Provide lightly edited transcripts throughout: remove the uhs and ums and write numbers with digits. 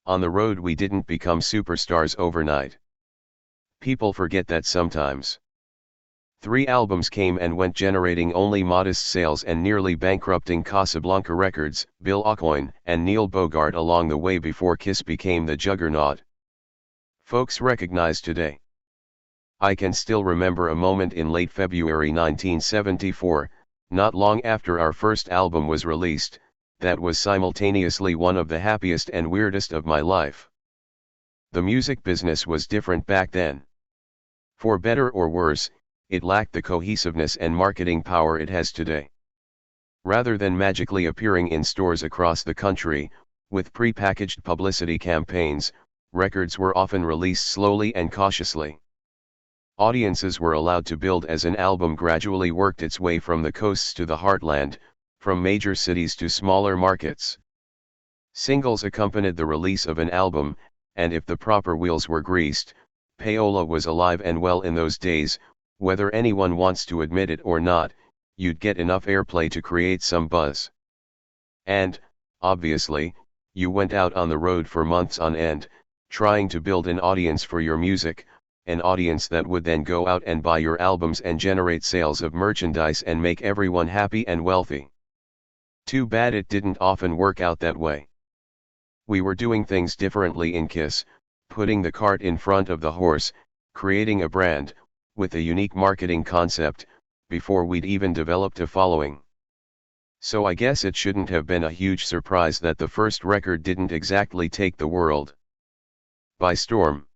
On the road we didn't become superstars overnight. People forget that sometimes. 3 albums came and went, generating only modest sales and nearly bankrupting Casablanca Records, Bill Aucoin and Neil Bogart along the way before Kiss became the juggernaut folks recognize today. I can still remember a moment in late February 1974, not long after our first album was released, that was simultaneously one of the happiest and weirdest of my life. The music business was different back then. For better or worse, it lacked the cohesiveness and marketing power it has today. Rather than magically appearing in stores across the country, with pre-packaged publicity campaigns, records were often released slowly and cautiously. Audiences were allowed to build as an album gradually worked its way from the coasts to the heartland, from major cities to smaller markets. Singles accompanied the release of an album, and if the proper wheels were greased, payola was alive and well in those days. Whether anyone wants to admit it or not, you'd get enough airplay to create some buzz. And, obviously, you went out on the road for months on end, trying to build an audience for your music, an audience that would then go out and buy your albums and generate sales of merchandise and make everyone happy and wealthy. Too bad it didn't often work out that way. We were doing things differently in Kiss, putting the cart in front of the horse, creating a brand, with a unique marketing concept, before we'd even developed a following. So I guess it shouldn't have been a huge surprise that the first record didn't exactly take the world by storm.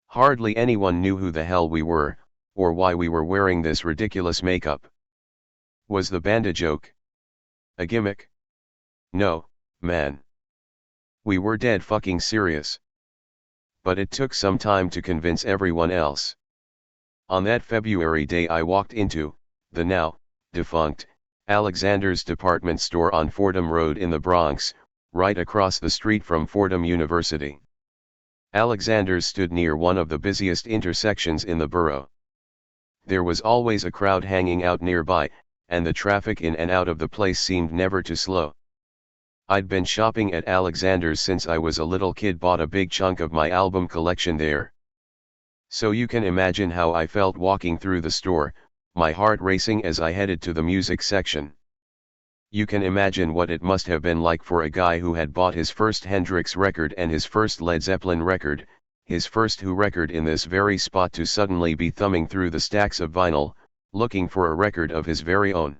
Hardly anyone knew who the hell we were, or why we were wearing this ridiculous makeup. Was the band a joke? A gimmick? No, man. We were dead fucking serious. But it took some time to convince everyone else. On that February day I walked into, the now, defunct, Alexander's department store on Fordham Road in the Bronx, right across the street from Fordham University. Alexander's stood near one of the busiest intersections in the borough. There was always a crowd hanging out nearby, and the traffic in and out of the place seemed never to slow. I'd been shopping at Alexander's since I was a little kid, bought a big chunk of my album collection there. So you can imagine how I felt walking through the store, my heart racing as I headed to the music section. You can imagine what it must have been like for a guy who had bought his first Hendrix record and his first Led Zeppelin record, his first Who record in this very spot, to suddenly be thumbing through the stacks of vinyl, looking for a record of his very own.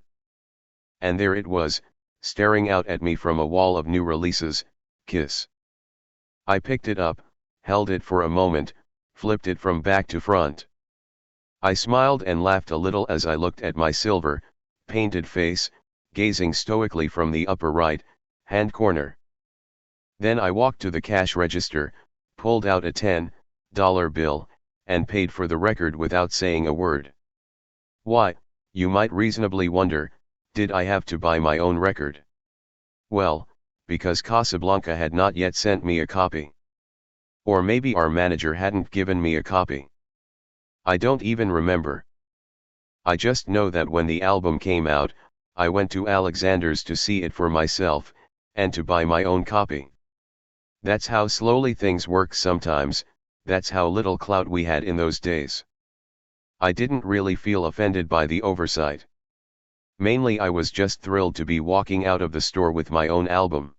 And there it was, staring out at me from a wall of new releases, Kiss. I picked it up, held it for a moment, flipped it from back to front. I smiled and laughed a little as I looked at my silver, painted face, gazing stoically from the upper right hand corner. Then I walked to the cash register, pulled out a $10 bill, and paid for the record without saying a word. Why, you might reasonably wonder, did I have to buy my own record? Well, because Casablanca had not yet sent me a copy. Or maybe our manager hadn't given me a copy. I don't even remember. I just know that when the album came out, I went to Alexander's to see it for myself, and to buy my own copy. That's how slowly things work sometimes, that's how little clout we had in those days. I didn't really feel offended by the oversight. Mainly I was just thrilled to be walking out of the store with my own album.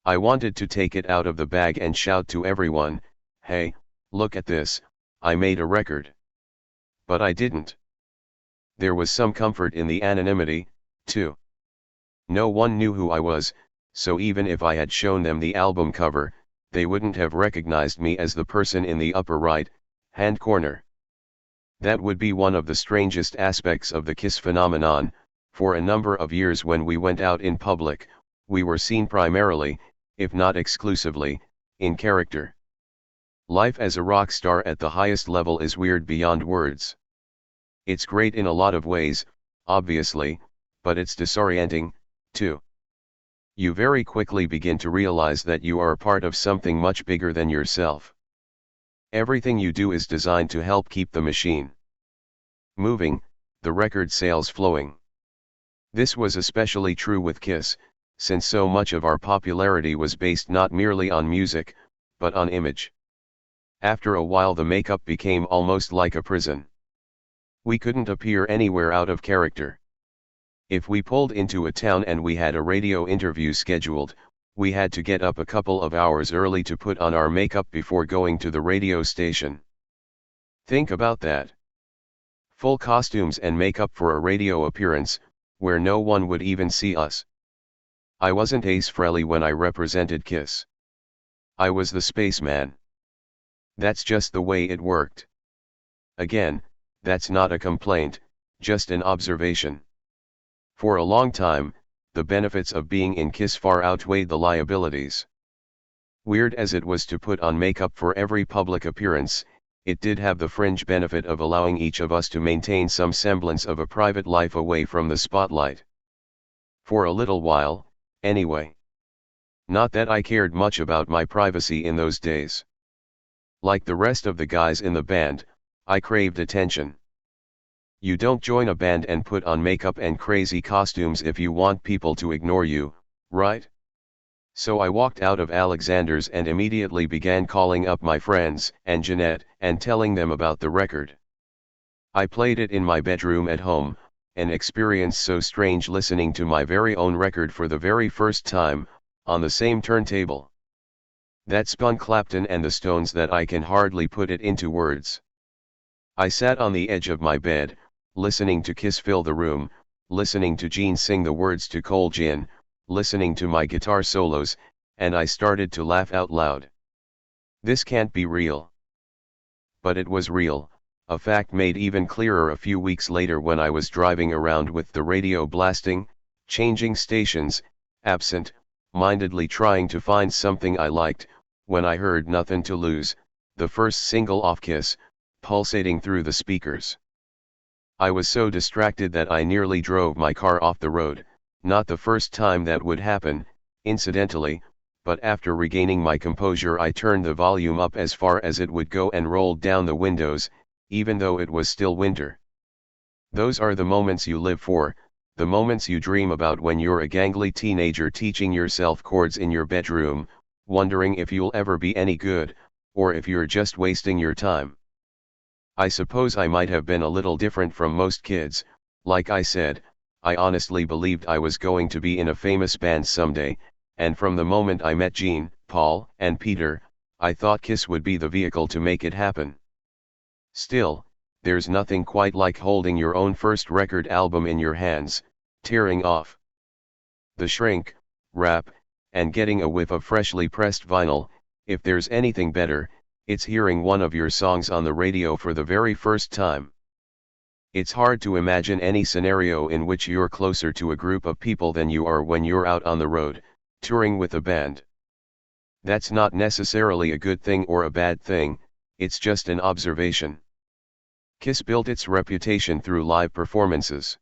I wanted to take it out of the bag and shout to everyone, "Hey, look at this, I made a record." But I didn't. There was some comfort in the anonymity, too. No one knew who I was, so even if I had shown them the album cover, they wouldn't have recognized me as the person in the upper right hand corner. That would be one of the strangest aspects of the Kiss phenomenon. For a number of years when we went out in public, we were seen primarily, if not exclusively, in character. Life as a rock star at the highest level is weird beyond words. It's great in a lot of ways, obviously, but it's disorienting, too. You very quickly begin to realize that you are a part of something much bigger than yourself. Everything you do is designed to help keep the machine moving, the record sales flowing. This was especially true with Kiss, since so much of our popularity was based not merely on music, but on image. After a while the makeup became almost like a prison. We couldn't appear anywhere out of character. If we pulled into a town and we had a radio interview scheduled, we had to get up a couple of hours early to put on our makeup before going to the radio station. Think about that. Full costumes and makeup for a radio appearance, where no one would even see us. I wasn't Ace Frehley when I represented Kiss. I was the spaceman. That's just the way it worked. Again, that's not a complaint, just an observation. For a long time, the benefits of being in Kiss far outweighed the liabilities. Weird as it was to put on makeup for every public appearance, it did have the fringe benefit of allowing each of us to maintain some semblance of a private life away from the spotlight. For a little while, anyway. Not that I cared much about my privacy in those days. Like the rest of the guys in the band, I craved attention. You don't join a band and put on makeup and crazy costumes if you want people to ignore you, right? So I walked out of Alexander's and immediately began calling up my friends and Jeanette and telling them about the record. I played it in my bedroom at home, an experience so strange listening to my very own record for the very first time, on the same turntable. That spun Clapton and the Stones that I can hardly put it into words. I sat on the edge of my bed, listening to Kiss fill the room, listening to Gene sing the words to Cold Gin, listening to my guitar solos, and I started to laugh out loud. This can't be real. But it was real, a fact made even clearer a few weeks later when I was driving around with the radio blasting, changing stations, absent-mindedly trying to find something I liked, when I heard Nothing to Lose, the first single off Kiss, pulsating through the speakers. I was so distracted that I nearly drove my car off the road, not the first time that would happen, incidentally, but after regaining my composure I turned the volume up as far as it would go and rolled down the windows, even though it was still winter. Those are the moments you live for, the moments you dream about when you're a gangly teenager teaching yourself chords in your bedroom, wondering if you'll ever be any good, or if you're just wasting your time. I suppose I might have been a little different from most kids. Like I said, I honestly believed I was going to be in a famous band someday, and from the moment I met Gene, Paul, and Peter, I thought Kiss would be the vehicle to make it happen. Still, there's nothing quite like holding your own first record album in your hands, tearing off the shrink wrap, and getting a whiff of freshly pressed vinyl. If there's anything better, it's hearing one of your songs on the radio for the very first time. It's hard to imagine any scenario in which you're closer to a group of people than you are when you're out on the road, touring with a band. That's not necessarily a good thing or a bad thing, it's just an observation. Kiss built its reputation through live performances.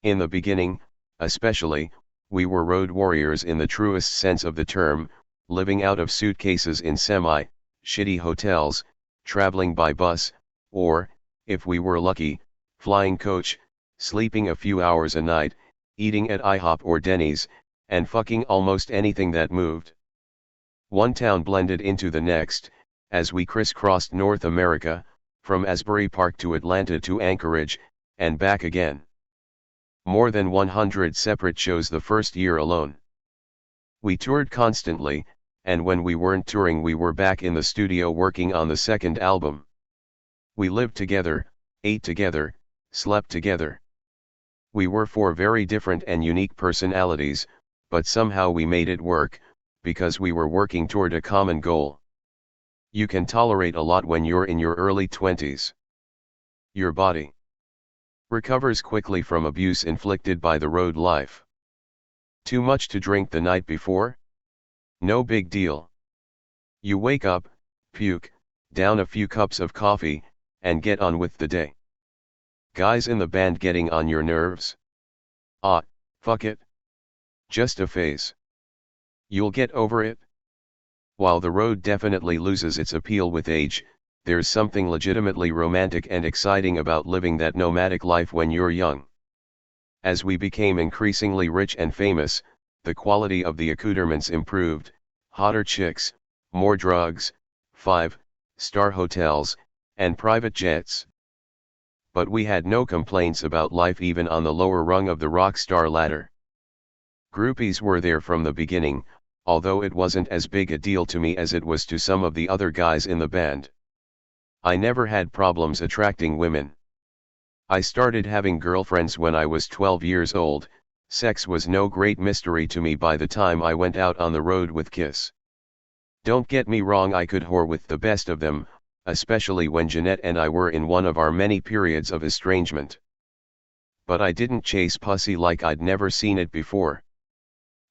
In the beginning, especially, we were road warriors in the truest sense of the term, living out of suitcases in shitty hotels, traveling by bus, or, if we were lucky, flying coach, sleeping a few hours a night, eating at IHOP or Denny's, and fucking almost anything that moved. One town blended into the next, as we crisscrossed North America, from Asbury Park to Atlanta to Anchorage, and back again. More than 100 separate shows the first year alone. We toured constantly, and when we weren't touring we were back in the studio working on the second album. We lived together, ate together, slept together. We were four very different and unique personalities, but somehow we made it work, because we were working toward a common goal. You can tolerate a lot when you're in your early 20s. Your body recovers quickly from abuse inflicted by the road life. Too much to drink the night before? No big deal. You wake up, puke, down a few cups of coffee, and get on with the day. Guys in the band getting on your nerves? Ah, fuck it. Just a phase. You'll get over it. While the road definitely loses its appeal with age, there's something legitimately romantic and exciting about living that nomadic life when you're young. As we became increasingly rich and famous, the quality of the accoutrements improved, hotter chicks, more drugs, 5-star hotels, and private jets. But we had no complaints about life even on the lower rung of the rock star ladder. Groupies were there from the beginning, although it wasn't as big a deal to me as it was to some of the other guys in the band. I never had problems attracting women. I started having girlfriends when I was 12 years old. Sex was no great mystery to me by the time I went out on the road with Kiss. Don't get me wrong, I could whore with the best of them, especially when Jeanette and I were in one of our many periods of estrangement. But I didn't chase pussy like I'd never seen it before.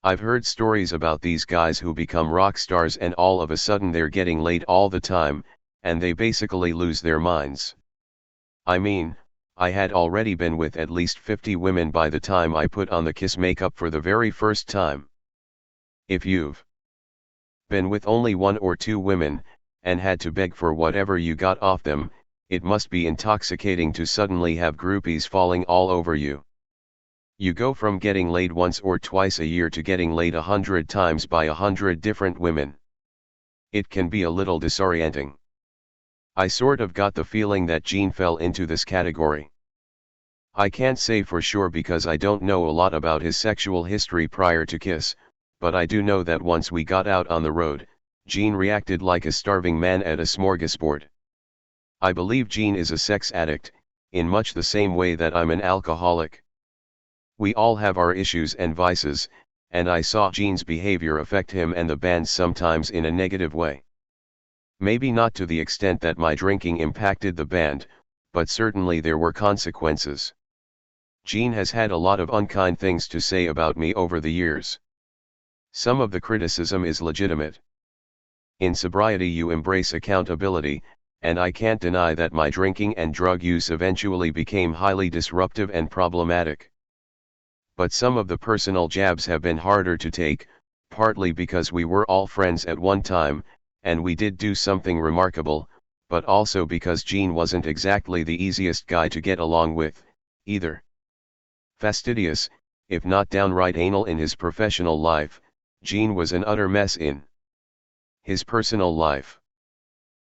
I've heard stories about these guys who become rock stars and all of a sudden they're getting laid all the time, and they basically lose their minds. I mean, I had already been with at least 50 women by the time I put on the Kiss makeup for the very first time. If you've been with only 1 or 2 women, and had to beg for whatever you got off them, it must be intoxicating to suddenly have groupies falling all over you. You go from getting laid once or twice a year to getting laid 100 times by 100 different women. It can be a little disorienting. I sort of got the feeling that Jean fell into this category. I can't say for sure because I don't know a lot about his sexual history prior to Kiss, but I do know that once we got out on the road, Jean reacted like a starving man at a smorgasbord. I believe Jean is a sex addict, in much the same way that I'm an alcoholic. We all have our issues and vices, and I saw Jean's behavior affect him and the band sometimes in a negative way. Maybe not to the extent that my drinking impacted the band, but certainly there were consequences. Jean has had a lot of unkind things to say about me over the years. Some of the criticism is legitimate. In sobriety you embrace accountability, and I can't deny that my drinking and drug use eventually became highly disruptive and problematic. But some of the personal jabs have been harder to take, partly because we were all friends at one time, and we did do something remarkable, but also because Jean wasn't exactly the easiest guy to get along with, either. Fastidious, if not downright anal in his professional life, Jean was an utter mess in his personal life.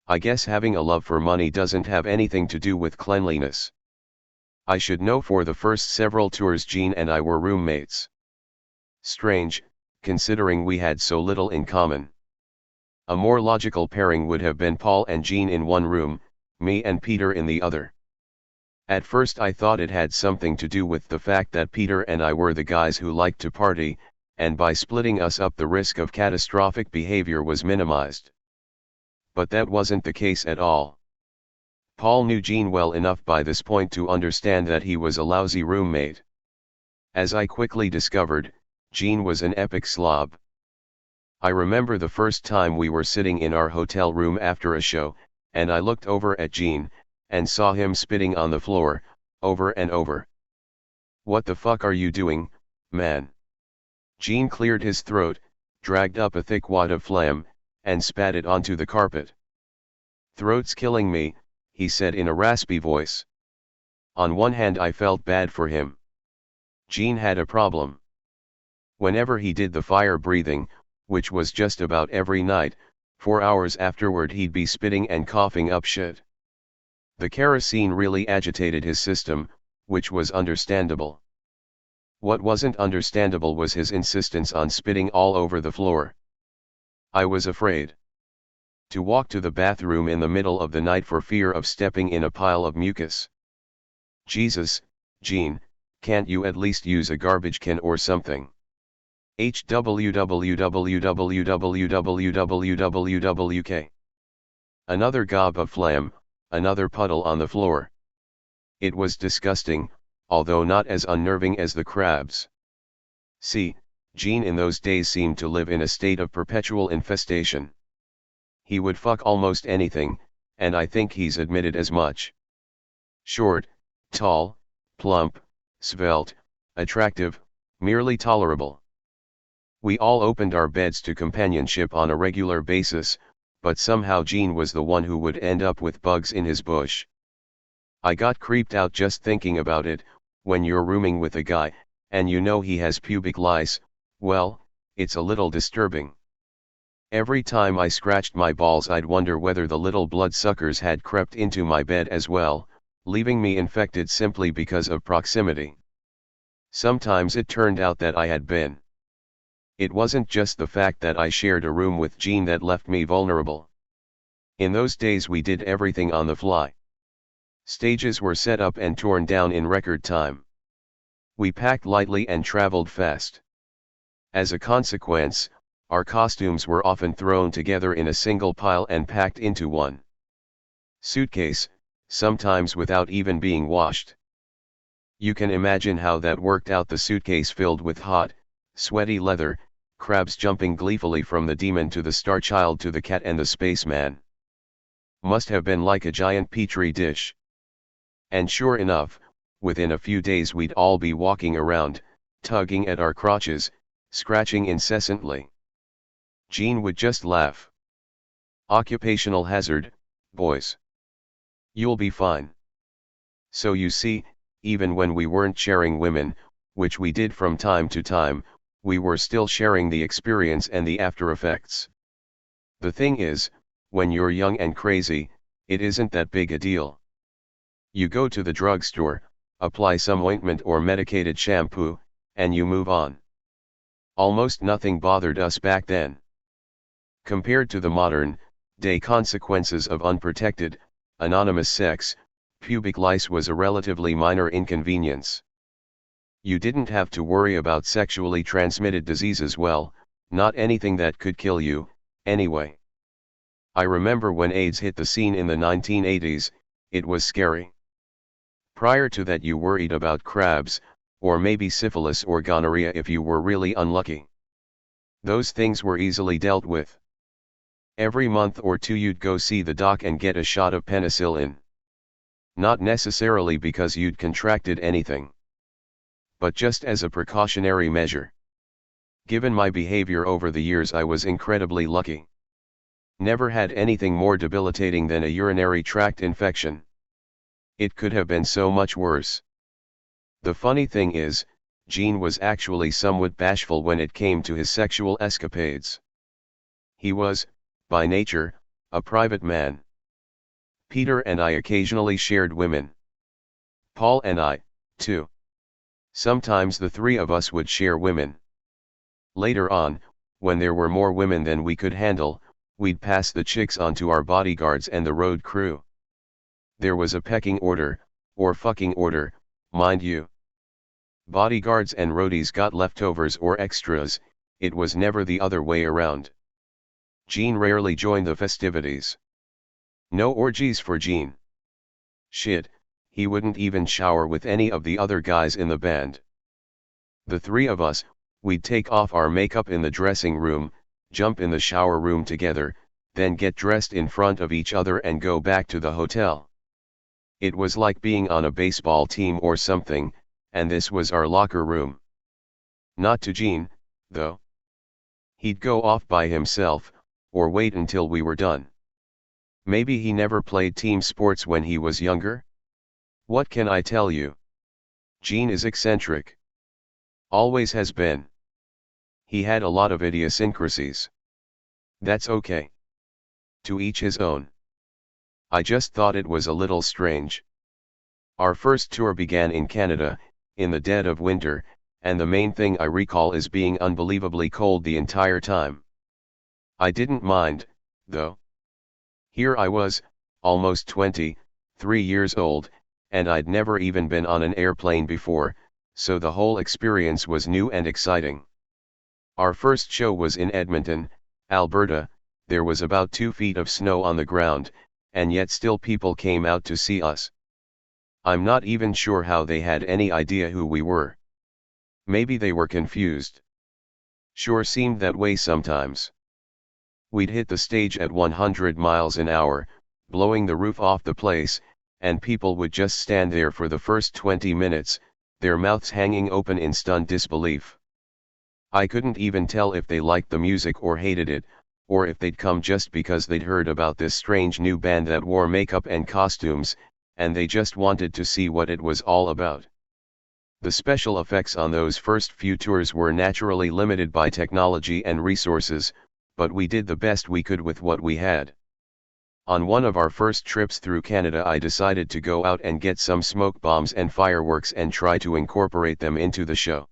I guess having a love for money doesn't have anything to do with cleanliness. I should know for the first several tours Jean and I were roommates. Strange, considering we had so little in common. A more logical pairing would have been Paul and Jean in one room, me and Peter in the other. At first I thought it had something to do with the fact that Peter and I were the guys who liked to party, and by splitting us up the risk of catastrophic behavior was minimized. But that wasn't the case at all. Paul knew Jean well enough by this point to understand that he was a lousy roommate. As I quickly discovered, Jean was an epic slob. I remember the first time we were sitting in our hotel room after a show, and I looked over at Jean, and saw him spitting on the floor, over and over. "What the fuck are you doing, man?" Jean cleared his throat, dragged up a thick wad of phlegm, and spat it onto the carpet. "Throat's killing me," he said in a raspy voice. On one hand I felt bad for him. Jean had a problem. Whenever he did the fire breathing, which was just about every night, 4 hours afterward he'd be spitting and coughing up shit. The kerosene really agitated his system, which was understandable. What wasn't understandable was his insistence on spitting all over the floor. I was afraid to walk to the bathroom in the middle of the night for fear of stepping in a pile of mucus. Jesus, Jean, can't you at least use a garbage can or something? HWWWWWWWWWK. Another gob of phlegm, another puddle on the floor. It was disgusting, although not as unnerving as the crabs. See, Jean in those days seemed to live in a state of perpetual infestation. He would fuck almost anything, and I think he's admitted as much. Short, tall, plump, svelte, attractive, merely tolerable. We all opened our beds to companionship on a regular basis, but somehow Jean was the one who would end up with bugs in his bush. I got creeped out just thinking about it. When you're rooming with a guy, and you know he has pubic lice, Well, it's a little disturbing. Every time I scratched my balls I'd wonder whether the little bloodsuckers had crept into my bed as well, leaving me infected simply because of proximity. Sometimes it turned out that I had been. It wasn't just the fact that I shared a room with Jean that left me vulnerable. In those days we did everything on the fly. Stages were set up and torn down in record time. We packed lightly and traveled fast. As a consequence, our costumes were often thrown together in a single pile and packed into one suitcase, sometimes without even being washed. You can imagine how that worked out: the suitcase filled with hot, sweaty leather, crabs jumping gleefully from the demon to the star child to the cat and the spaceman. Must have been like a giant petri dish. And sure enough, within a few days we'd all be walking around, tugging at our crotches, scratching incessantly. Jean would just laugh. Occupational hazard, boys. You'll be fine. So you see, even when we weren't sharing women, which we did from time to time, we were still sharing the experience and the after effects. The thing is, when you're young and crazy, it isn't that big a deal. You go to the drugstore, apply some ointment or medicated shampoo, and you move on. Almost nothing bothered us back then. Compared to the modern day consequences of unprotected, anonymous sex, pubic lice was a relatively minor inconvenience. You didn't have to worry about sexually transmitted diseases, well, not anything that could kill you, anyway. I remember when AIDS hit the scene in the 1980s, it was scary. Prior to that you worried about crabs, or maybe syphilis or gonorrhea if you were really unlucky. Those things were easily dealt with. Every month or two you'd go see the doc and get a shot of penicillin. Not necessarily because you'd contracted anything, but just as a precautionary measure. Given my behavior over the years, I was incredibly lucky. Never had anything more debilitating than a urinary tract infection. It could have been so much worse. The funny thing is, Jean was actually somewhat bashful when it came to his sexual escapades. He was, by nature, a private man. Peter and I occasionally shared women. Paul and I, too. Sometimes the three of us would share women. Later on, when there were more women than we could handle, we'd pass the chicks on to our bodyguards and the road crew. There was a pecking order, or fucking order, mind you. Bodyguards and roadies got leftovers or extras, it was never the other way around. Jean rarely joined the festivities. No orgies for Jean. Shit, he wouldn't even shower with any of the other guys in the band. The three of us, we'd take off our makeup in the dressing room, jump in the shower room together, then get dressed in front of each other and go back to the hotel. It was like being on a baseball team or something, and this was our locker room. Not to Jean, though. He'd go off by himself, or wait until we were done. Maybe he never played team sports when he was younger? What can I tell you? Jean is eccentric. Always has been. He had a lot of idiosyncrasies. That's okay. To each his own. I just thought it was a little strange. Our first tour began in Canada, in the dead of winter, and the main thing I recall is being unbelievably cold the entire time. I didn't mind, though. Here I was, almost 23 years old, and I'd never even been on an airplane before, so the whole experience was new and exciting. Our first show was in Edmonton, Alberta. There was about 2 feet of snow on the ground, and yet still people came out to see us. I'm not even sure how they had any idea who we were. Maybe they were confused. Sure seemed that way sometimes. We'd hit the stage at 100 miles an hour, blowing the roof off the place, and people would just stand there for the first 20 minutes, their mouths hanging open in stunned disbelief. I couldn't even tell if they liked the music or hated it, or if they'd come just because they'd heard about this strange new band that wore makeup and costumes, and they just wanted to see what it was all about. The special effects on those first few tours were naturally limited by technology and resources, but we did the best we could with what we had. On one of our first trips through Canada, I decided to go out and get some smoke bombs and fireworks and try to incorporate them into the show.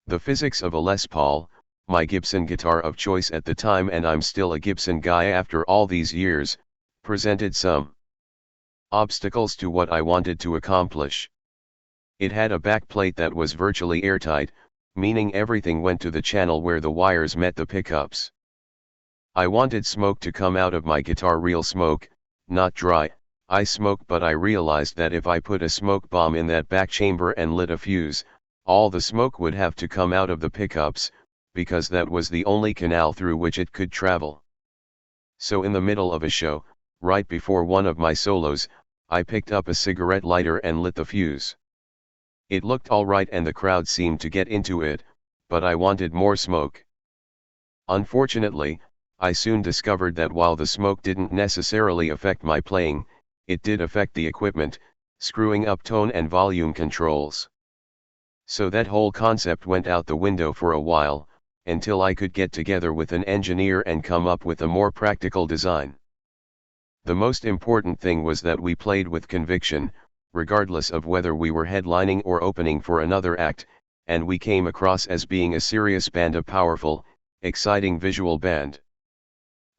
The physics of a Les Paul, my Gibson guitar of choice at the time, and I'm still a Gibson guy after all these years, presented some obstacles to what I wanted to accomplish. It had a backplate that was virtually airtight, meaning everything went to the channel where the wires met the pickups. I wanted smoke to come out of my guitar, real smoke, not dry ice smoke, but I realized that if I put a smoke bomb in that back chamber and lit a fuse, all the smoke would have to come out of the pickups, because that was the only canal through which it could travel. So in the middle of a show, right before one of my solos, I picked up a cigarette lighter and lit the fuse. It looked alright and the crowd seemed to get into it, but I wanted more smoke. Unfortunately, I soon discovered that while the smoke didn't necessarily affect my playing, it did affect the equipment, screwing up tone and volume controls. So that whole concept went out the window for a while, until I could get together with an engineer and come up with a more practical design. The most important thing was that we played with conviction, regardless of whether we were headlining or opening for another act, and we came across as being a serious band, a powerful, exciting visual band.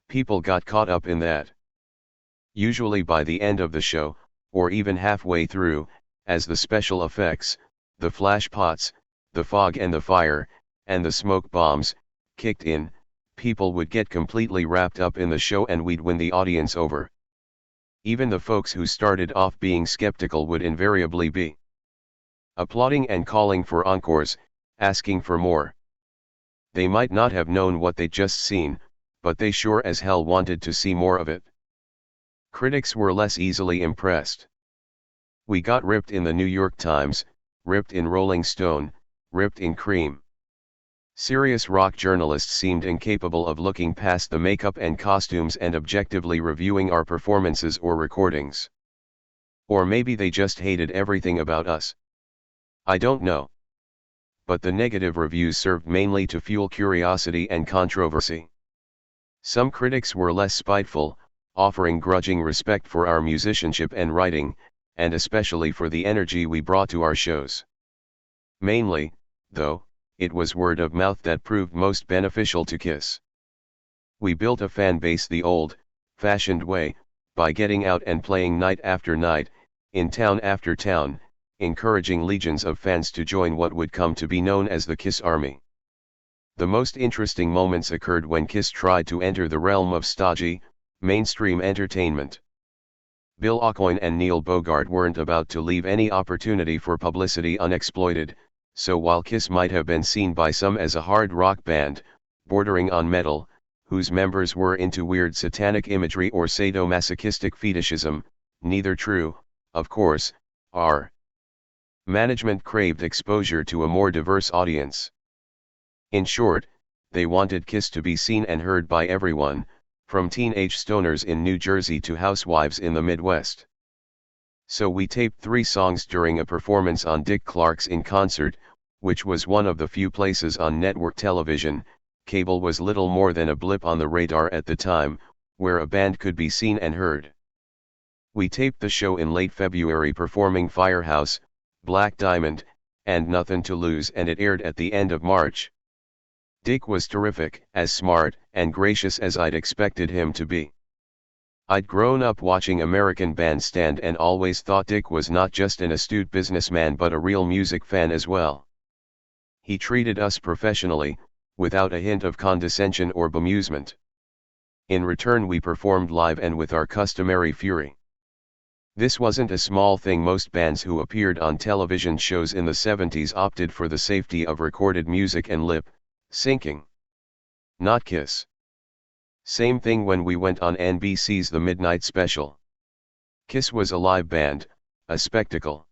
People got caught up in that. Usually by the end of the show, or even halfway through, as the special effects, the flash pots, the fog and the fire, and the smoke bombs, kicked in, people would get completely wrapped up in the show and we'd win the audience over. Even the folks who started off being skeptical would invariably be applauding and calling for encores, asking for more. They might not have known what they'd just seen, but they sure as hell wanted to see more of it. Critics were less easily impressed. We got ripped in the New York Times, ripped in Rolling Stone, ripped in Cream. Serious rock journalists seemed incapable of looking past the makeup and costumes and objectively reviewing our performances or recordings. Or maybe they just hated everything about us. I don't know. But the negative reviews served mainly to fuel curiosity and controversy. Some critics were less spiteful, offering grudging respect for our musicianship and writing, and especially for the energy we brought to our shows. Mainly, though, it was word of mouth that proved most beneficial to Kiss. We built a fan base the old-fashioned way, by getting out and playing night after night, in town after town, encouraging legions of fans to join what would come to be known as the Kiss Army. The most interesting moments occurred when Kiss tried to enter the realm of stodgy, mainstream entertainment. Bill Aucoin and Neil Bogart weren't about to leave any opportunity for publicity unexploited, so while Kiss might have been seen by some as a hard rock band, bordering on metal, whose members were into weird satanic imagery or sadomasochistic fetishism, neither true, of course, our management craved exposure to a more diverse audience. In short, they wanted Kiss to be seen and heard by everyone, from teenage stoners in New Jersey to housewives in the Midwest. So we taped 3 songs during a performance on Dick Clark's In Concert, which was one of the few places on network television. Cable was little more than a blip on the radar at the time, where a band could be seen and heard. We taped the show in late February performing Firehouse, Black Diamond, and Nothing to Lose, and it aired at the end of March. Dick was terrific, as smart and gracious as I'd expected him to be. I'd grown up watching American Bandstand and always thought Dick was not just an astute businessman but a real music fan as well. He treated us professionally, without a hint of condescension or bemusement. In return we performed live and with our customary fury. This wasn't a small thing. Most bands who appeared on television shows in the 70s opted for the safety of recorded music and lip syncing. Not Kiss. Same thing when we went on NBC's The Midnight Special. Kiss was a live band, a spectacle.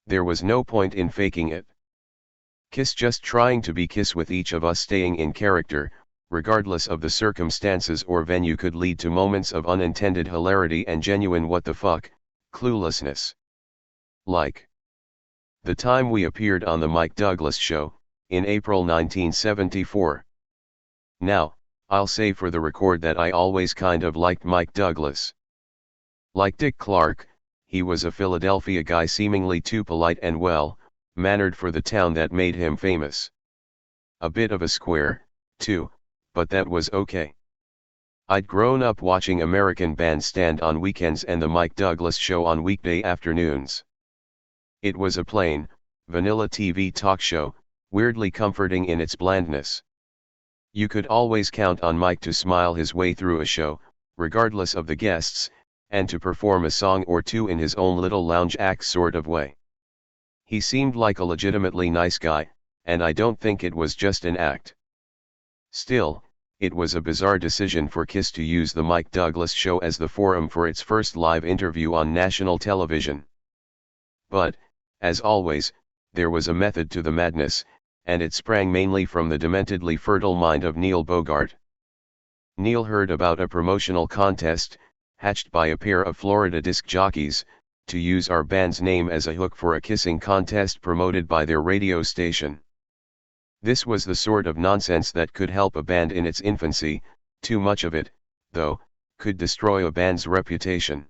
There was no point in faking it. Kiss just trying to be Kiss with each of us staying in character, regardless of the circumstances or venue, could lead to moments of unintended hilarity and genuine what the fuck cluelessness. Like the time we appeared on the Mike Douglas Show, in April 1974. Now, I'll say for the record that I always kind of liked Mike Douglas. Like Dick Clark, he was a Philadelphia guy seemingly too polite and well-mannered for the town that made him famous. A bit of a square, too, but that was okay. I'd grown up watching American Bandstand on weekends and the Mike Douglas Show on weekday afternoons. It was a plain, vanilla TV talk show, weirdly comforting in its blandness. You could always count on Mike to smile his way through a show, regardless of the guests, and to perform a song or two in his own little lounge act sort of way. He seemed like a legitimately nice guy, and I don't think it was just an act. Still, it was a bizarre decision for Kiss to use the Mike Douglas Show as the forum for its first live interview on national television. But, as always, there was a method to the madness, and it sprang mainly from the dementedly fertile mind of Neil Bogart. Neil heard about a promotional contest, hatched by a pair of Florida disc jockeys, to use our band's name as a hook for a kissing contest promoted by their radio station. This was the sort of nonsense that could help a band in its infancy. Too much of it, though, could destroy a band's reputation.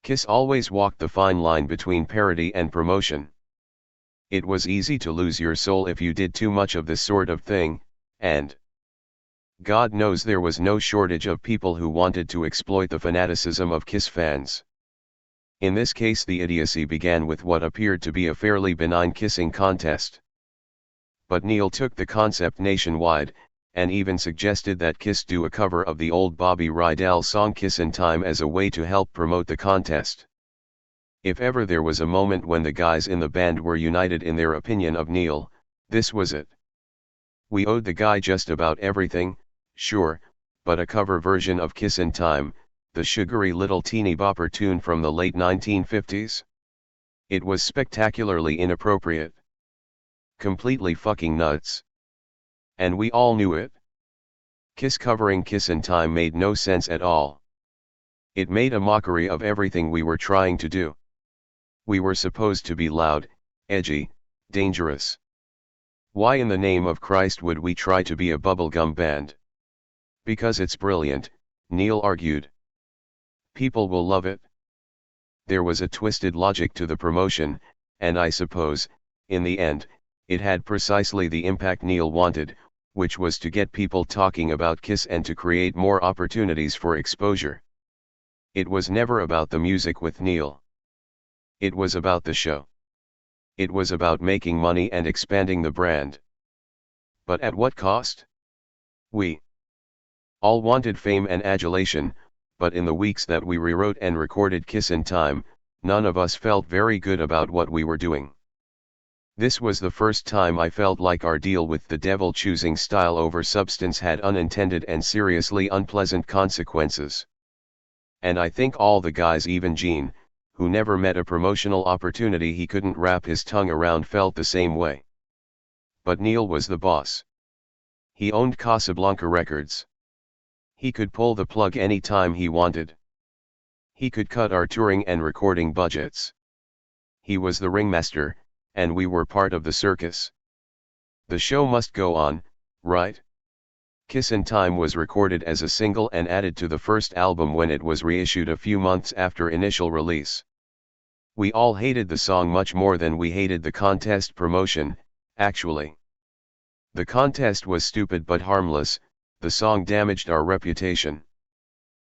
Kiss always walked the fine line between parody and promotion. It was easy to lose your soul if you did too much of this sort of thing, and God knows there was no shortage of people who wanted to exploit the fanaticism of Kiss fans. In this case, the idiocy began with what appeared to be a fairly benign kissing contest. But Neil took the concept nationwide, and even suggested that Kiss do a cover of the old Bobby Rydell song Kissin' Time as a way to help promote the contest. If ever there was a moment when the guys in the band were united in their opinion of Neil, this was it. We owed the guy just about everything, sure, but a cover version of Kissin' Time, the sugary little teeny bopper tune from the late 1950s? It was spectacularly inappropriate. Completely fucking nuts. And we all knew it. Kiss covering Kissin' Time made no sense at all. It made a mockery of everything we were trying to do. We were supposed to be loud, edgy, dangerous. Why in the name of Christ would we try to be a bubblegum band? Because it's brilliant, Neil argued. People will love it. There was a twisted logic to the promotion, and I suppose, in the end, it had precisely the impact Neil wanted, which was to get people talking about Kiss and to create more opportunities for exposure. It was never about the music with Neil. It was about the show. It was about making money and expanding the brand. But at what cost? We all wanted fame and adulation, but in the weeks that we rewrote and recorded Kissin' Time, none of us felt very good about what we were doing. This was the first time I felt like our deal with the devil choosing style over substance had unintended and seriously unpleasant consequences. And I think all the guys, even Gene, who never met a promotional opportunity he couldn't wrap his tongue around, felt the same way. But Neil was the boss. He owned Casablanca Records. He could pull the plug any time he wanted. He could cut our touring and recording budgets. He was the ringmaster, and we were part of the circus. The show must go on, right? Kissin' Time was recorded as a single and added to the first album when it was reissued a few months after initial release. We all hated the song much more than we hated the contest promotion, actually. The contest was stupid but harmless, the song damaged our reputation.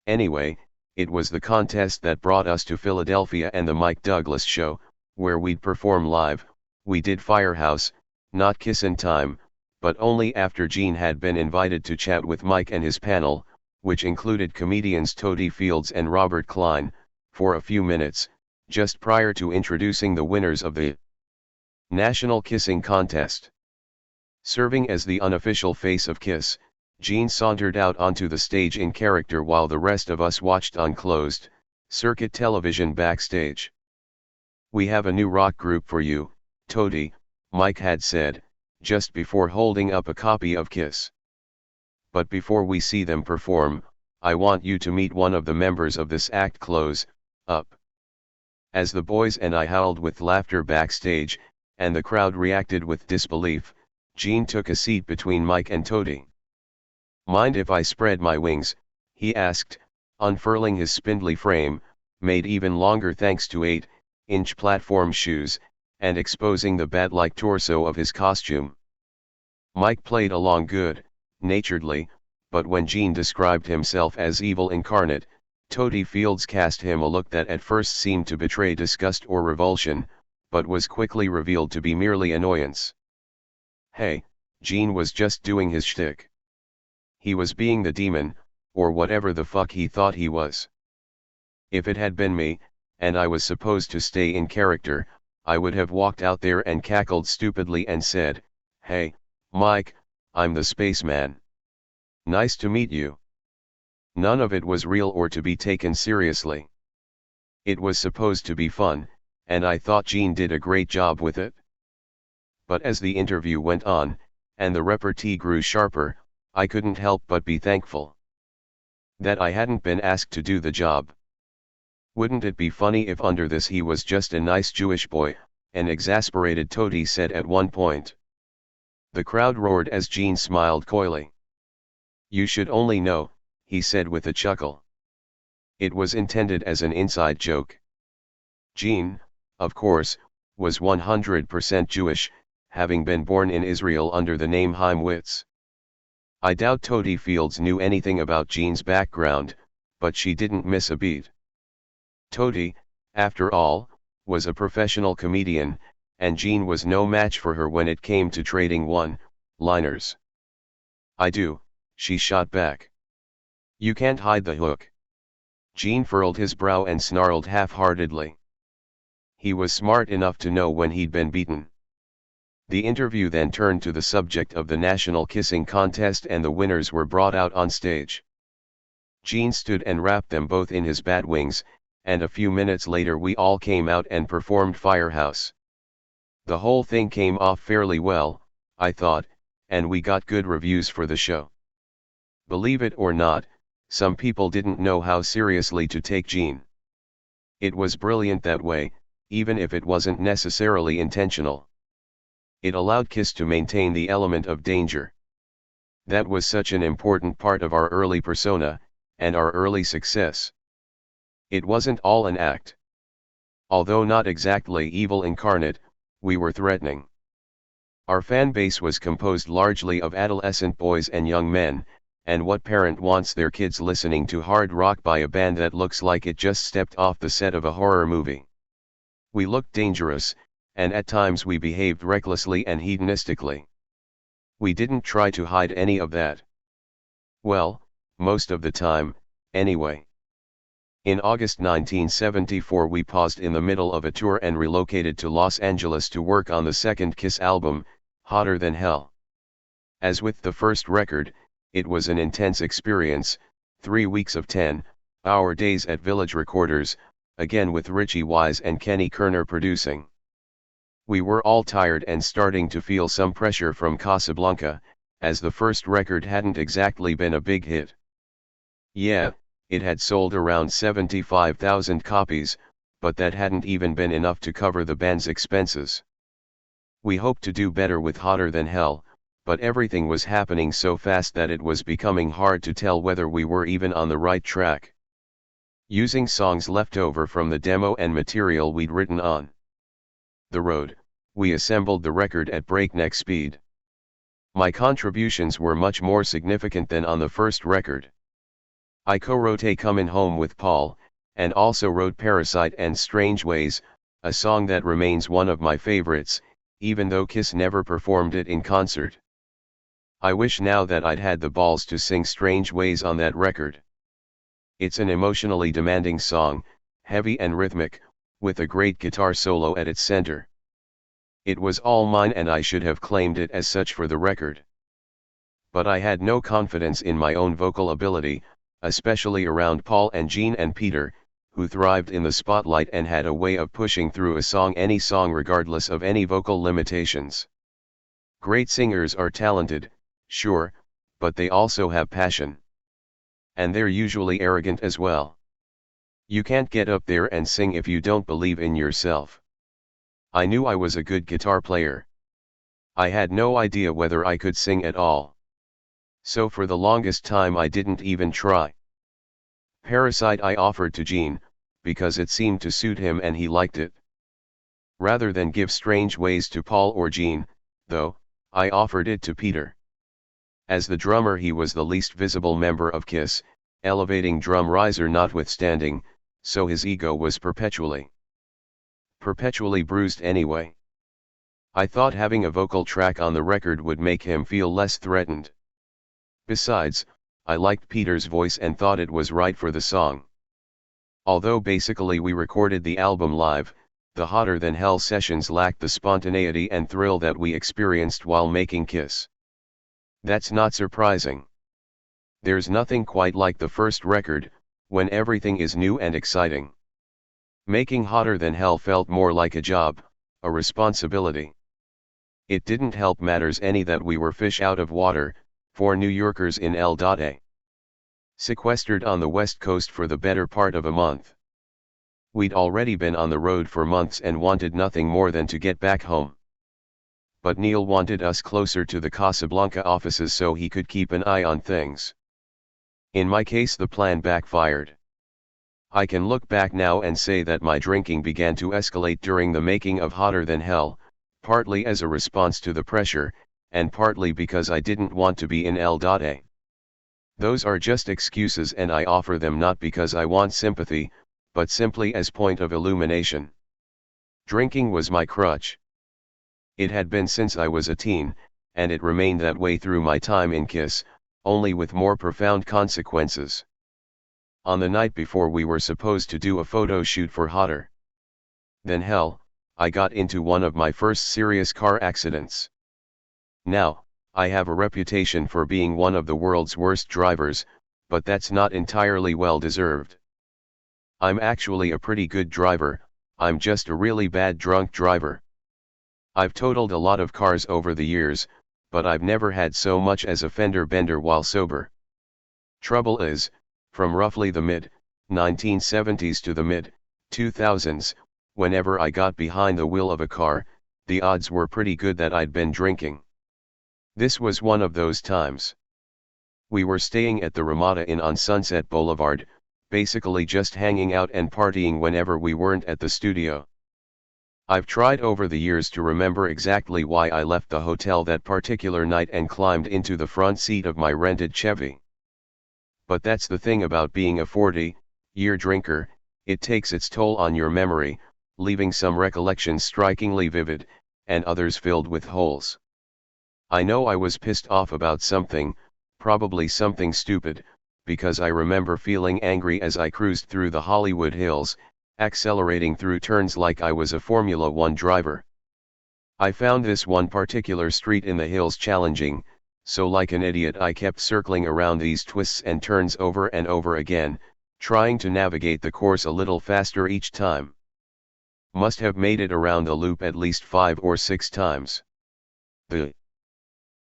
Anyway, it was the contest that brought us to Philadelphia and the Mike Douglas Show, where we'd perform live. We did Firehouse, not Kissin' Time, but only after Gene had been invited to chat with Mike and his panel, which included comedians Toady Fields and Robert Klein, for a few minutes, just prior to introducing the winners of the National Kissing Contest. Serving as the unofficial face of Kiss, Gene sauntered out onto the stage in character while the rest of us watched on closed circuit television backstage. "We have a new rock group for you, Toady," Mike had said, just before holding up a copy of Kiss. "But before we see them perform, I want you to meet one of the members of this act. Close up." As the boys and I howled with laughter backstage, and the crowd reacted with disbelief, Gene took a seat between Mike and Toady. "Mind if I spread my wings?" he asked, unfurling his spindly frame, made even longer thanks to 8-inch platform shoes, and exposing the bat-like torso of his costume. Mike played along good-naturedly, but when Gene described himself as evil incarnate, Toady Fields cast him a look that at first seemed to betray disgust or revulsion, but was quickly revealed to be merely annoyance. Hey, Gene was just doing his shtick. He was being the demon, or whatever the fuck he thought he was. If it had been me, and I was supposed to stay in character, I would have walked out there and cackled stupidly and said, "Hey, Mike, I'm the spaceman. Nice to meet you." None of it was real or to be taken seriously. It was supposed to be fun, and I thought Gene did a great job with it. But as the interview went on, and the repartee grew sharper, I couldn't help but be thankful that I hadn't been asked to do the job. "Wouldn't it be funny if under this he was just a nice Jewish boy?" an exasperated Toady said at one point. The crowd roared as Gene smiled coyly. "You should only know," he said with a chuckle. It was intended as an inside joke. Gene, of course, was 100% Jewish, having been born in Israel under the name Chaim Witz. I doubt Toady Fields knew anything about Gene's background, but she didn't miss a beat. Toady, after all, was a professional comedian, and Gene was no match for her when it came to trading one-liners. "I do," she shot back. "You can't hide the hook." Gene furrowed his brow and snarled half-heartedly. He was smart enough to know when he'd been beaten. The interview then turned to the subject of the national kissing contest, and the winners were brought out on stage. Gene stood and wrapped them both in his bat wings, and a few minutes later we all came out and performed Firehouse. The whole thing came off fairly well, I thought, and we got good reviews for the show. Believe it or not, some people didn't know how seriously to take Gene. It was brilliant that way, even if it wasn't necessarily intentional. It allowed Kiss to maintain the element of danger. That was such an important part of our early persona, and our early success. It wasn't all an act. Although not exactly evil incarnate, we were threatening. Our fan base was composed largely of adolescent boys and young men, and what parent wants their kids listening to hard rock by a band that looks like it just stepped off the set of a horror movie? We looked dangerous, and at times we behaved recklessly and hedonistically. We didn't try to hide any of that. Well, most of the time, anyway. In August 1974 we paused in the middle of a tour and relocated to Los Angeles to work on the second Kiss album, Hotter Than Hell. As with the first record, it was an intense experience, 3 weeks of 10-hour days at Village Recorders, again with Richie Wise and Kenny Kerner producing. We were all tired and starting to feel some pressure from Casablanca, as the first record hadn't exactly been a big hit. Yeah, it had sold around 75,000 copies, but that hadn't even been enough to cover the band's expenses. We hoped to do better with Hotter Than Hell, but everything was happening so fast that it was becoming hard to tell whether we were even on the right track. Using songs left over from the demo and material we'd written on the road, we assembled the record at breakneck speed. My contributions were much more significant than on the first record. I co-wrote A Comin' Home with Paul, and also wrote Parasite and Strange Ways, a song that remains one of my favorites, even though Kiss never performed it in concert. I wish now that I'd had the balls to sing Strange Ways on that record. It's an emotionally demanding song, heavy and rhythmic, with a great guitar solo at its center. It was all mine and I should have claimed it as such for the record. But I had no confidence in my own vocal ability, especially around Paul and Gene and Peter, who thrived in the spotlight and had a way of pushing through any song regardless of any vocal limitations. Great singers are talented, sure, but they also have passion. And they're usually arrogant as well. You can't get up there and sing if you don't believe in yourself. I knew I was a good guitar player. I had no idea whether I could sing at all. So for the longest time I didn't even try. Parasite I offered to Gene, because it seemed to suit him and he liked it. Rather than give Strange Ways to Paul or Gene, though, I offered it to Peter. As the drummer he was the least visible member of Kiss, elevating drum riser notwithstanding, so his ego was perpetually bruised anyway. I thought having a vocal track on the record would make him feel less threatened. Besides, I liked Peter's voice and thought it was right for the song. Although basically we recorded the album live, the Hotter Than Hell sessions lacked the spontaneity and thrill that we experienced while making Kiss. That's not surprising. There's nothing quite like the first record, when everything is new and exciting. Making Hotter Than Hell felt more like a job, a responsibility. It didn't help matters any that we were fish out of water, for New Yorkers in L.A. Sequestered on the West Coast for the better part of a month. We'd already been on the road for months and wanted nothing more than to get back home. But Neil wanted us closer to the Casablanca offices so he could keep an eye on things. In my case the plan backfired. I can look back now and say that my drinking began to escalate during the making of Hotter Than Hell, partly as a response to the pressure, and partly because I didn't want to be in L.A. Those are just excuses and I offer them not because I want sympathy, but simply as point of illumination. Drinking was my crutch. It had been since I was a teen, and it remained that way through my time in Kiss, only with more profound consequences. On the night before we were supposed to do a photo shoot for Hotter Than Hell, I got into one of my first serious car accidents. Now, I have a reputation for being one of the world's worst drivers, but that's not entirely well deserved. I'm actually a pretty good driver, I'm just a really bad drunk driver. I've totaled a lot of cars over the years, but I've never had so much as a fender bender while sober. Trouble is, from roughly the mid-1970s to the mid-2000s, whenever I got behind the wheel of a car, the odds were pretty good that I'd been drinking. This was one of those times. We were staying at the Ramada Inn on Sunset Boulevard, basically just hanging out and partying whenever we weren't at the studio. I've tried over the years to remember exactly why I left the hotel that particular night and climbed into the front seat of my rented Chevy. But that's the thing about being a 40-year drinker, it takes its toll on your memory, leaving some recollections strikingly vivid, and others filled with holes. I know I was pissed off about something, probably something stupid, because I remember feeling angry as I cruised through the Hollywood Hills, accelerating through turns like I was a Formula One driver. I found this one particular street in the hills challenging, so like an idiot I kept circling around these twists and turns over and over again, trying to navigate the course a little faster each time. Must have made it around the loop at least 5 or 6 times. The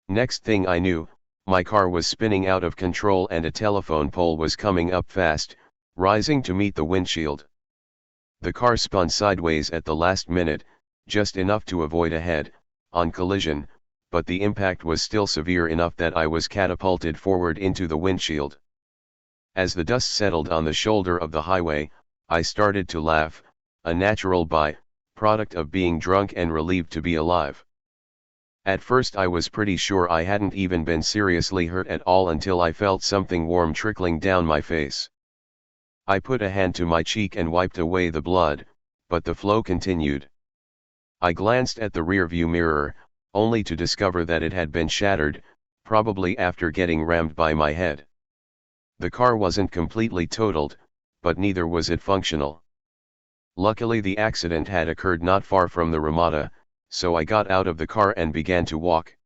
next thing I knew, my car was spinning out of control and a telephone pole was coming up fast, rising to meet the windshield. The car spun sideways at the last minute, just enough to avoid a head-on collision, but the impact was still severe enough that I was catapulted forward into the windshield. As the dust settled on the shoulder of the highway, I started to laugh, a natural by-product of being drunk and relieved to be alive. At first I was pretty sure I hadn't even been seriously hurt at all until I felt something warm trickling down my face. I put a hand to my cheek and wiped away the blood, but the flow continued. I glanced at the rearview mirror, only to discover that it had been shattered, probably after getting rammed by my head. The car wasn't completely totaled, but neither was it functional. Luckily the accident had occurred not far from the Ramada, so I got out of the car and began to walk.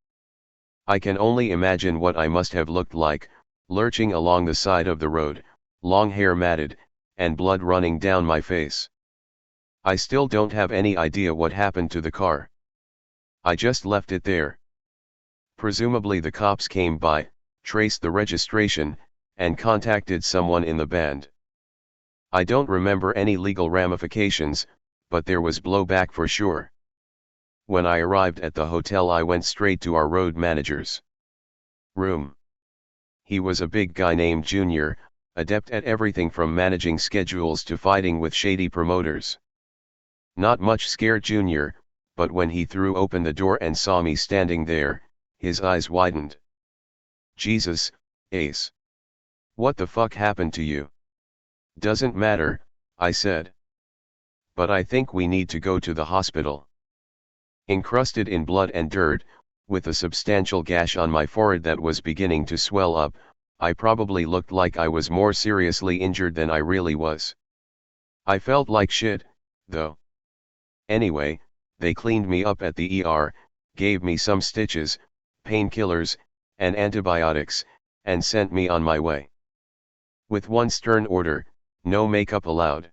I can only imagine what I must have looked like, lurching along the side of the road, long hair matted, and blood running down my face. I still don't have any idea what happened to the car. I just left it there. Presumably the cops came by, traced the registration, and contacted someone in the band. I don't remember any legal ramifications, but there was blowback for sure. When I arrived at the hotel, I went straight to our road manager's room. He was a big guy named Junior, adept at everything from managing schedules to fighting with shady promoters. Not much scared Junior, but when he threw open the door and saw me standing there, his eyes widened. Jesus, Ace. What the fuck happened to you? Doesn't matter, I said. But I think we need to go to the hospital. Encrusted in blood and dirt, with a substantial gash on my forehead that was beginning to swell up, I probably looked like I was more seriously injured than I really was. I felt like shit, though. Anyway, they cleaned me up at the ER, gave me some stitches, painkillers, and antibiotics, and sent me on my way. With one stern order, no makeup allowed.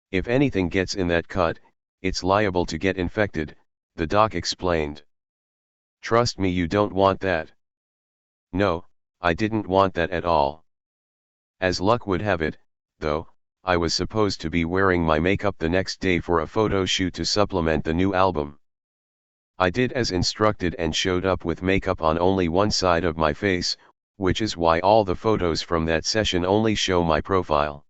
If anything gets in that cut, it's liable to get infected, the doc explained. Trust me, you don't want that. No, I didn't want that at all. As luck would have it, though, I was supposed to be wearing my makeup the next day for a photo shoot to supplement the new album. I did as instructed and showed up with makeup on only one side of my face, which is why all the photos from that session only show my profile.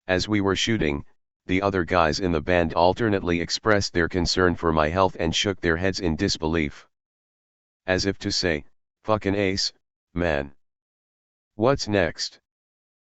As we were shooting, the other guys in the band alternately expressed their concern for my health and shook their heads in disbelief. As if to say, fucking Ace, man. What's next?